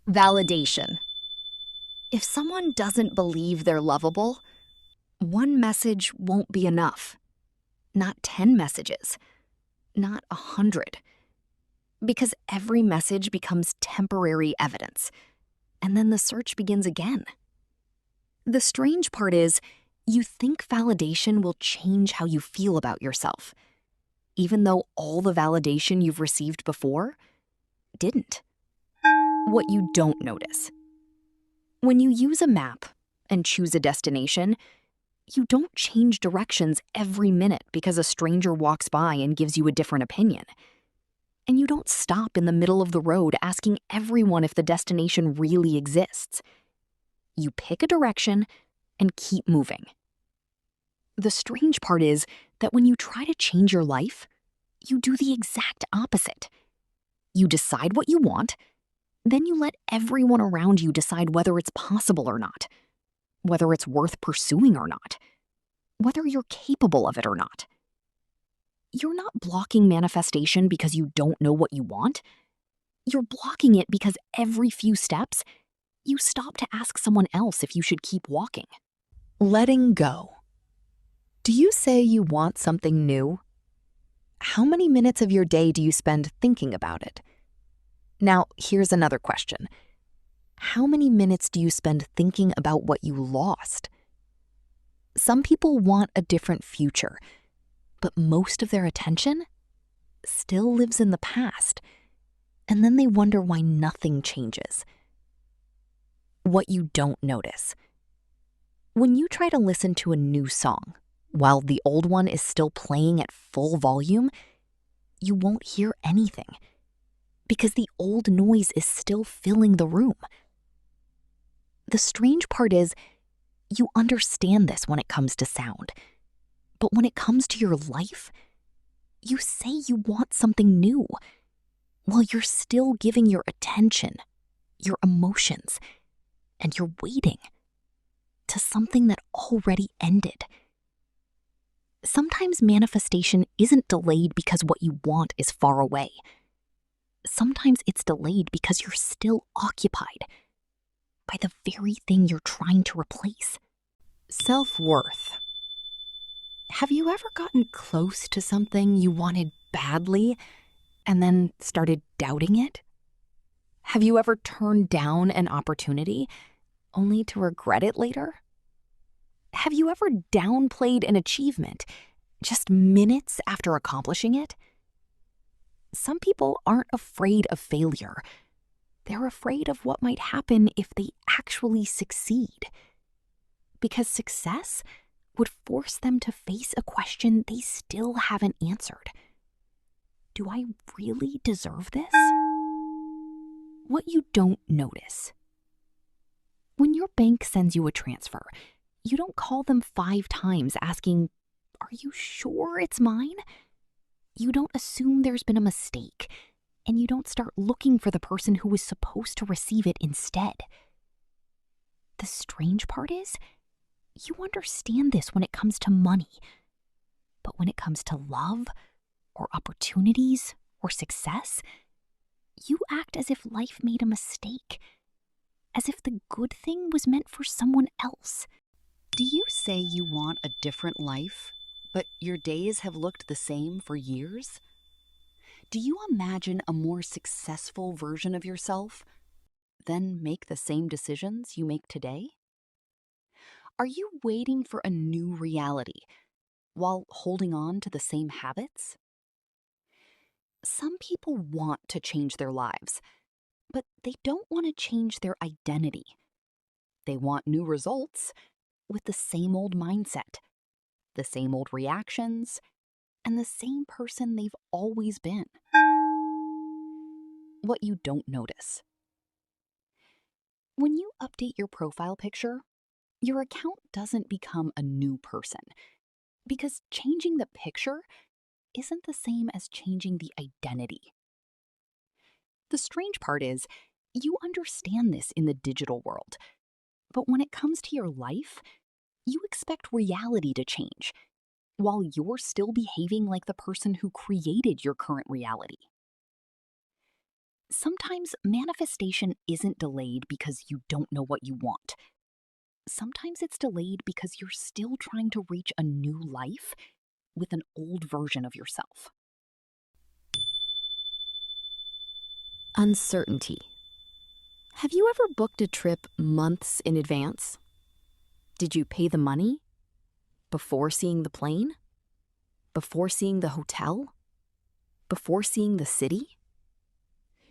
Validation. If someone doesn't believe they're lovable, one message won't be enough. Not 10 messages. Not 100. Because every message becomes temporary evidence, and then the search begins again. The strange part is, you think validation will change how you feel about yourself, even though all the validation you've received before didn't. What you don't notice. When you use a map and choose a destination, you don't change directions every minute because a stranger walks by and gives you a different opinion. And you don't stop in the middle of the road asking everyone if the destination really exists. You pick a direction and keep moving. The strange part is that when you try to change your life, you do the exact opposite. You decide what you want, then you let everyone around you decide whether it's possible or not, whether it's worth pursuing or not, whether you're capable of it or not. You're not blocking manifestation because you don't know what you want. You're blocking it because every few steps, you stop to ask someone else if you should keep walking. Letting go. Do you say you want something new? How many minutes of your day do you spend thinking about it? Now, here's another question. How many minutes do you spend thinking about what you lost? Some people want a different future, but most of their attention still lives in the past, and then they wonder why nothing changes. What you don't notice. When you try to listen to a new song while the old one is still playing at full volume, you won't hear anything because the old noise is still filling the room. The strange part is, you understand this when it comes to sound, but when it comes to your life, you say you want something new while you're still giving your attention, your emotions, and you're waiting to something that already ended. Sometimes manifestation isn't delayed because what you want is far away. Sometimes it's delayed because you're still occupied by the very thing you're trying to replace. Self-worth. Have you ever gotten close to something you wanted badly and then started doubting it? Have you ever turned down an opportunity only to regret it later? Have you ever downplayed an achievement just minutes after accomplishing it? Some people aren't afraid of failure. They're afraid of what might happen if they actually succeed. Because success would force them to face a question they still haven't answered. Do I really deserve this? What you don't notice. When your bank sends you a transfer, you don't call them 5 times asking, "Are you sure it's mine?" You don't assume there's been a mistake, and you don't start looking for the person who was supposed to receive it instead. The strange part is, you understand this when it comes to money, but when it comes to love, or opportunities, or success, you act as if life made a mistake, as if the good thing was meant for someone else. Do you say you want a different life, but your days have looked the same for years? Do you imagine a more successful version of yourself, then make the same decisions you make today? Are you waiting for a new reality while holding on to the same habits? Some people want to change their lives, but they don't want to change their identity. They want new results with the same old mindset, the same old reactions, and the same person they've always been. What you don't notice. When you update your profile picture, your account doesn't become a new person, because changing the picture isn't the same as changing the identity. The strange part is, you understand this in the digital world, but when it comes to your life, you expect reality to change, while you're still behaving like the person who created your current reality. Sometimes manifestation isn't delayed because you don't know what you want. Sometimes it's delayed because you're still trying to reach a new life with an old version of yourself. Uncertainty. Have you ever booked a trip months in advance? Did you pay the money? Before seeing the plane? Before seeing the hotel? Before seeing the city?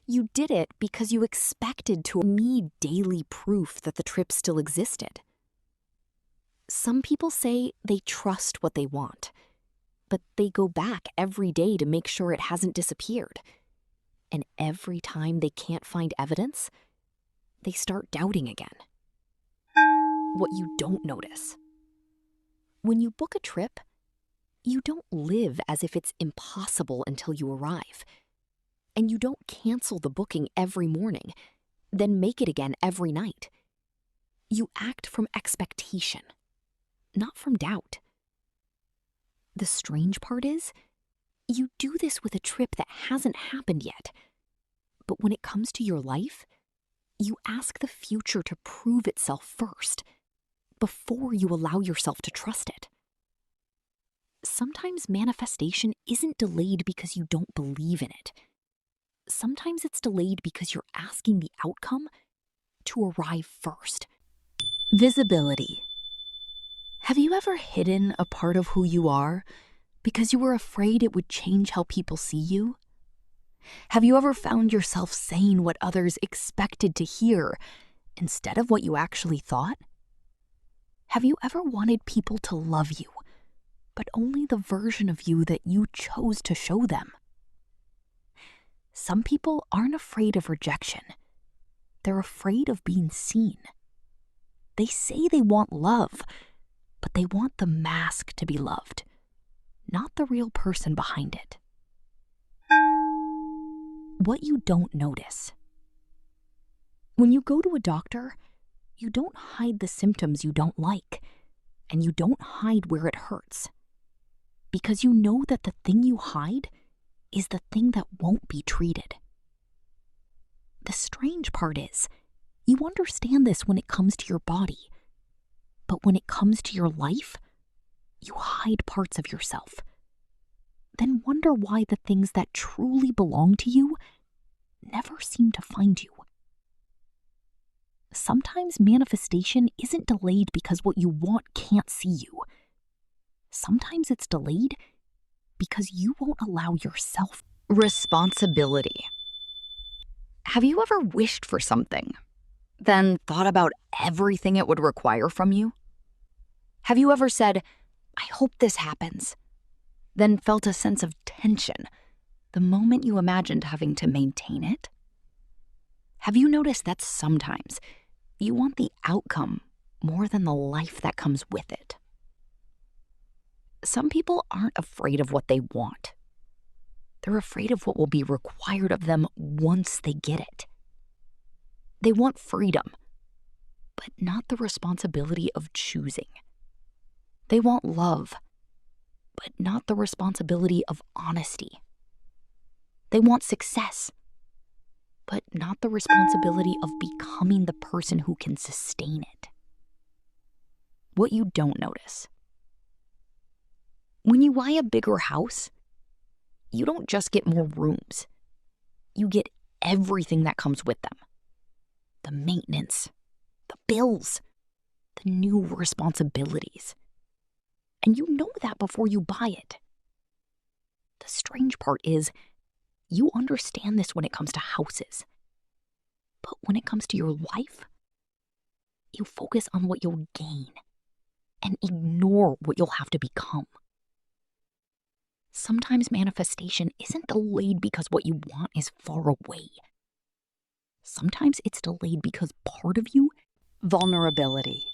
You did it because you expected to need daily proof that the trip still existed. Some people say they trust what they want, but they go back every day to make sure it hasn't disappeared. And every time they can't find evidence, they start doubting again. What you don't notice. When you book a trip, you don't live as if it's impossible until you arrive. And you don't cancel the booking every morning, then make it again every night. You act from expectation, not from doubt. The strange part is, you do this with a trip that hasn't happened yet. But when it comes to your life, you ask the future to prove itself first, before you allow yourself to trust it. Sometimes manifestation isn't delayed because you don't believe in it. Sometimes it's delayed because you're asking the outcome to arrive first. Visibility. Have you ever hidden a part of who you are because you were afraid it would change how people see you? Have you ever found yourself saying what others expected to hear instead of what you actually thought? Have you ever wanted people to love you, but only the version of you that you chose to show them? Some people aren't afraid of rejection. They're afraid of being seen. They say they want love, but they want the mask to be loved, not the real person behind it. What you don't notice. When you go to a doctor, you don't hide the symptoms you don't like, and you don't hide where it hurts, because you know that the thing you hide is the thing that won't be treated. The strange part is, you understand this when it comes to your body, but when it comes to your life, you hide parts of yourself. Then wonder why the things that truly belong to you never seem to find you. Sometimes manifestation isn't delayed because what you want can't see you. Sometimes it's delayed because you won't allow yourself. Responsibility. Have you ever wished for something, then thought about everything it would require from you? Have you ever said, I hope this happens, then felt a sense of tension the moment you imagined having to maintain it? Have you noticed that sometimes you want the outcome more than the life that comes with it? Some people aren't afraid of what they want. They're afraid of what will be required of them once they get it. They want freedom, but not the responsibility of choosing. They want love, but not the responsibility of honesty. They want success, but not the responsibility of becoming the person who can sustain it. What you don't notice. When you buy a bigger house, you don't just get more rooms. You get everything that comes with them. The maintenance, the bills, the new responsibilities. And you know that before you buy it. The strange part is, you understand this when it comes to houses. But when it comes to your life, you focus on what you'll gain and ignore what you'll have to become. Sometimes manifestation isn't delayed because what you want is far away. Sometimes it's delayed because part of you. Vulnerability.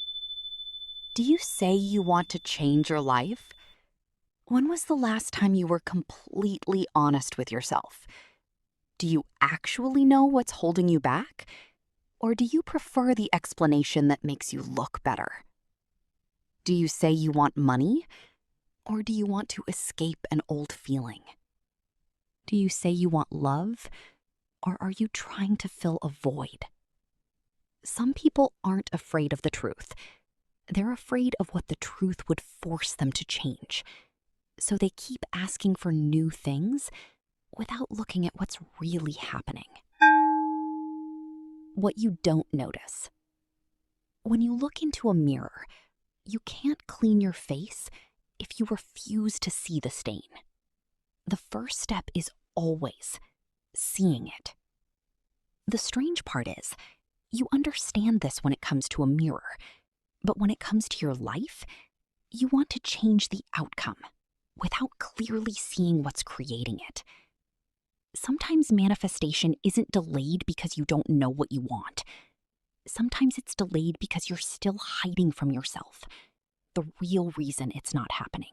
Do you say you want to change your life? When was the last time you were completely honest with yourself? Do you actually know what's holding you back? Or do you prefer the explanation that makes you look better? Do you say you want money? Or do you want to escape an old feeling? Do you say you want love? Or are you trying to fill a void? Some people aren't afraid of the truth. They're afraid of what the truth would force them to change. So they keep asking for new things without looking at what's really happening. What you don't notice. When you look into a mirror, you can't clean your face if you refuse to see the stain. The first step is always seeing it. The strange part is, you understand this when it comes to a mirror, but when it comes to your life, you want to change the outcome without clearly seeing what's creating it. Sometimes manifestation isn't delayed because you don't know what you want. Sometimes it's delayed because you're still hiding from yourself, the real reason it's not happening.